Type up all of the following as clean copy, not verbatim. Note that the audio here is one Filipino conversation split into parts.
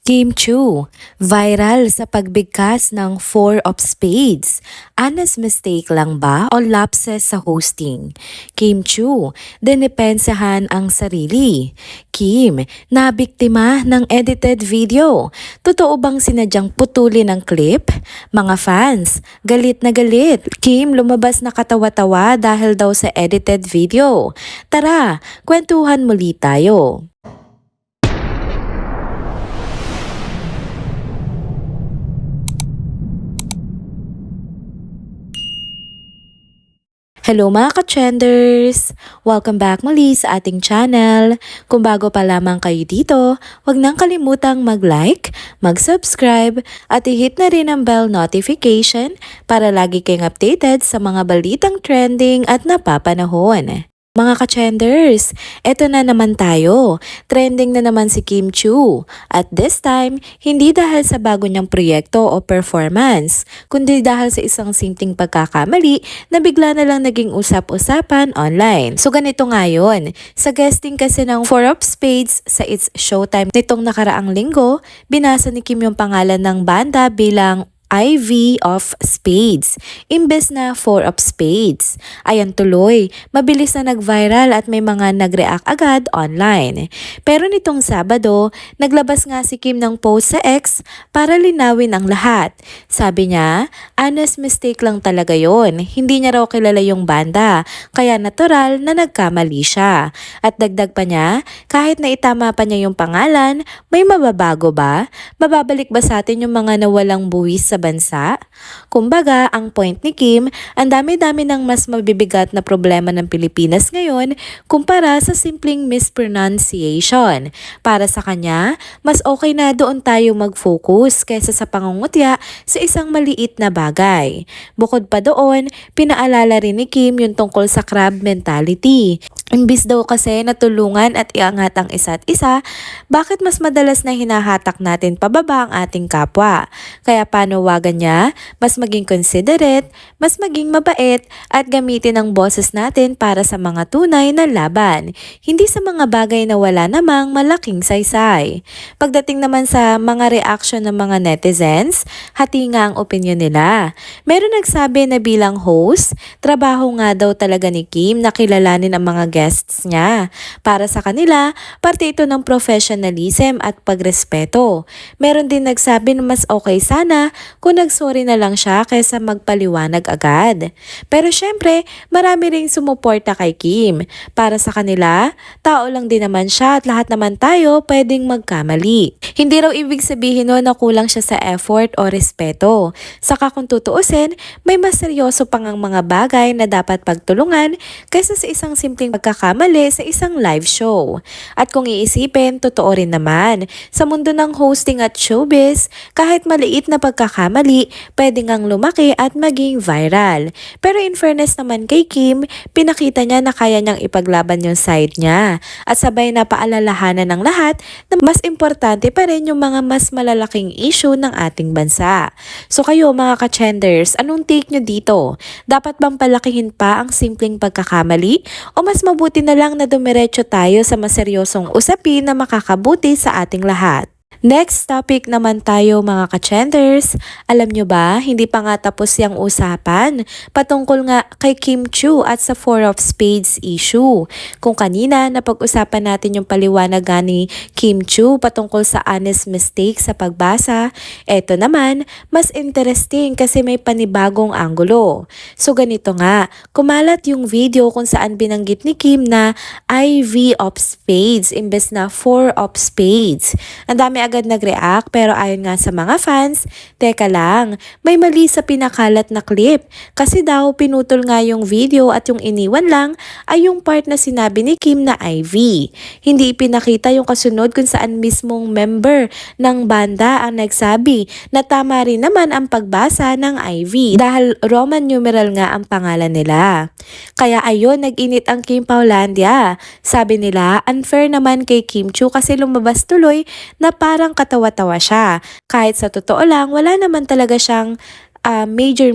Kim Chu, viral sa pagbigkas ng Four of Spades. Honest mistake lang ba o lapses sa hosting? Kim Chu, dinipensahan ang sarili. Kim, nabiktima ng edited video. Totoo bang sinadyang putulin ang clip? Mga fans, galit na galit. Kim lumabas na katawa-tawa dahil daw sa edited video. Tara, kwentuhan muli tayo. Hello mga ka-trenders! Welcome back muli sa ating channel. Kung bago pa lamang kayo dito, huwag nang kalimutang mag-like, mag-subscribe at i-hit na rin ang bell notification para lagi kayong updated sa mga balitang trending at napapanahon. Mga ka-trenders, eto na naman tayo. Trending na naman si Kim Chu. At this time, hindi dahil sa bago niyang proyekto o performance, kundi dahil sa isang simpleng pagkakamali na bigla na lang naging usap-usapan online. So ganito nga yun. Sa guesting kasi ng Four of Spades sa It's Showtime nitong nakaraang linggo, binasa ni Kim yung pangalan ng banda bilang IV of Spades, imbes na Four of Spades. Ayan tuloy, mabilis na nag-viral at may mga nag-react agad online. Pero nitong Sabado, naglabas nga si Kim ng post sa X para linawin ang lahat. Sabi niya, honest mistake lang talaga yon. Hindi niya raw kilala yung banda, kaya natural na nagkamali siya. At dagdag pa niya, kahit na itama pa niya yung pangalan, may mababago ba? Mababalik ba sa atin yung mga nawalang buwis sa bansa? Kumbaga, ang point ni Kim, ang dami-dami ng mas mabibigat na problema ng Pilipinas ngayon kumpara sa simpleng mispronunciation. Para sa kanya, mas okay na doon tayo mag-focus kaysa sa pangungutya sa isang maliit na bagay. Bukod pa doon, pinaalala rin ni Kim yung tungkol sa crab mentality. Imbis daw kasi natulungan at iangat ang isa't isa, bakit mas madalas na hinahatak natin pababa ang ating kapwa? Kaya panawagan niya, mas maging considerate, mas maging mabait at gamitin ang boses natin para sa mga tunay na laban, hindi sa mga bagay na wala namang malaking saysay. Pagdating naman sa mga reaction ng mga netizens, hati nga ang opinion nila. Meron nagsabi na bilang host, trabaho nga daw talaga ni Kim na kilalanin ang mga guests niya. Para sa kanila, parte ito ng professionalism at pagrespeto. Meron din nagsabi na mas okay sana kung nagsorry na lang siya kaysa magpaliwanag agad. Pero syempre, marami ring sumuporta kay Kim. Para sa kanila, tao lang din naman siya at lahat naman tayo pwedeng magkamali. Hindi raw ibig sabihin no na kulang siya sa effort o respeto. Saka kung tutuusin, may mas seryoso pang ang mga bagay na dapat pagtulungan kaysa sa isang simpleng pagkakamali sa isang live show. At kung iisipin, totoo rin naman, sa mundo ng hosting at showbiz, kahit maliit na pagkakamali, pwede ngang lumaki at maging viral. Pero in fairness naman kay Kim, pinakita niya na kaya niyang ipaglaban yung side niya. At sabay na paalalahanan ng lahat na mas importante pa rin yung mga mas malalaking issue ng ating bansa. So kayo mga ka-trenders, anong take nyo dito? Dapat bang palakihin pa ang simpleng pagkakamali? O mas mabuti na lang na dumiretso tayo sa maseryosong usapin na makakabuti sa ating lahat? Next topic naman tayo mga ka-trenders. Alam nyo ba, hindi pa nga tapos yung usapan patungkol nga kay Kim Chu at sa Four of Spades issue. Kung kanina napag-usapan natin yung paliwanag ni Kim Chu patungkol sa honest mistake sa pagbasa, eto naman, mas interesting kasi may panibagong anggulo. So ganito nga, kumalat yung video kung saan binanggit ni Kim na IV of Spades imbes na Four of Spades. Ang dami agad nag-react pero ayon nga sa mga fans, teka lang, may mali sa pinakalat na clip kasi daw pinutol nga yung video at yung iniwan lang ay yung part na sinabi ni Kim na IV. Hindi ipinakita yung kasunod kung saan mismong member ng banda ang nagsabi na tama rin naman ang pagbasa ng IV dahil Roman numeral nga ang pangalan nila. Kaya ayun, nag-init ang Kim Paulandia. Sabi nila, unfair naman kay Kim Chu kasi lumabas tuloy na parang katawa-tawa siya. Kahit sa totoo lang, wala naman talaga siyang major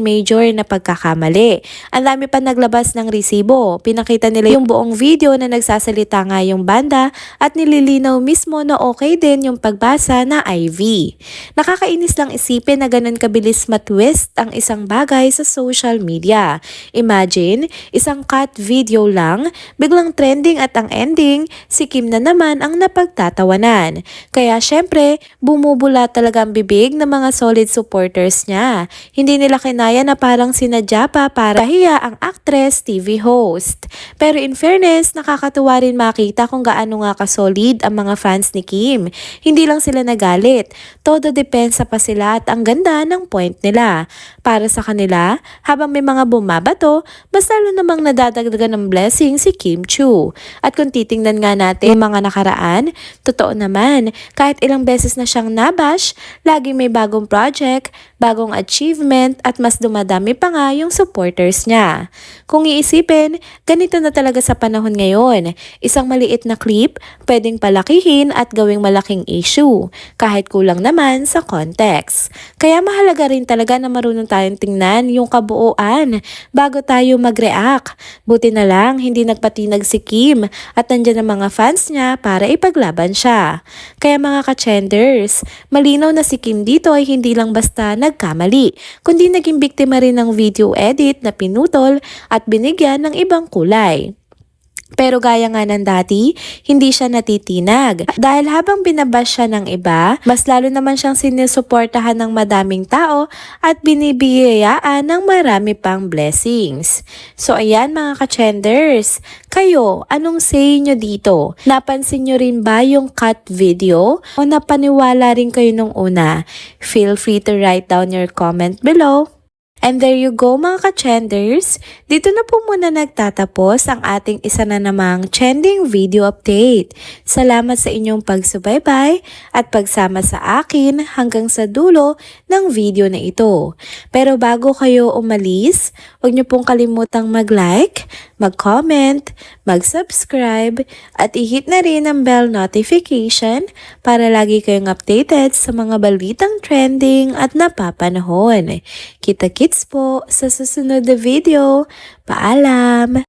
na pagkakamali. Ang dami pa naglabas ng resibo. Pinakita nila yung buong video na nagsasalita nga yung banda at nililinaw mismo na okay din yung pagbasa na IV. Nakakainis lang isipin na ganun kabilis matwist ang isang bagay sa social media. Imagine, isang cut video lang, biglang trending at ang ending, si Kim na naman ang napagtatawanan. Kaya syempre, bumubula talaga ang bibig ng mga solid supporters niya. Hindi nila kinaya na parang sinadya pa para hiya ang actress TV host. Pero in fairness, nakakatuwa rin makita kung gaano nga kasolid ang mga fans ni Kim. Hindi lang sila nagalit, todo depensa pa sila at ang ganda ng point nila. Para sa kanila, habang may mga bumabato, mas lalo namang nadadagdagan ng blessing si Kim Chiu. At kung titingnan nga natin yung mga nakaraan, totoo naman, kahit ilang beses na siyang nabash, laging may bagong project, bagong achievement, at mas dumadami pa nga yung supporters niya. Kung iisipin, ganito na talaga sa panahon ngayon. Isang maliit na clip, pwedeng palakihin at gawing malaking issue, kahit kulang naman sa context. Kaya mahalaga rin talaga na marunong tayong tingnan yung kabuuan bago tayo mag-react. Buti na lang, hindi nagpatinag si Kim at nandyan ang mga fans niya para ipaglaban siya. Kaya mga ka-chenders, malinaw na si Kim dito ay hindi lang basta nagkamali, kundi naging biktima rin ng video edit na pinutol at binigyan ng ibang kulay. Pero gaya nga ng dati, hindi siya natitinag. Dahil habang binabash siya ng iba, mas lalo naman siyang sinusuportahan ng madaming tao at binibiyayaan ng marami pang blessings. So ayan mga ka-chenders, kayo, anong say nyo dito? Napansin nyo rin ba yung cut video? O napaniwala rin kayo nung una? Feel free to write down your comment below. And there you go mga ka-chenders, dito na po muna nagtatapos ang ating isa na namang trending video update. Salamat sa inyong pagsubaybay at pagsama sa akin hanggang sa dulo ng video na ito. Pero bago kayo umalis, huwag niyo pong kalimutang mag-like, mag-comment, mag-subscribe at i-hit na rin ang bell notification para lagi kayong updated sa mga balitang trending at napapanahon. Kita-kits po sa susunod na video. Paalam!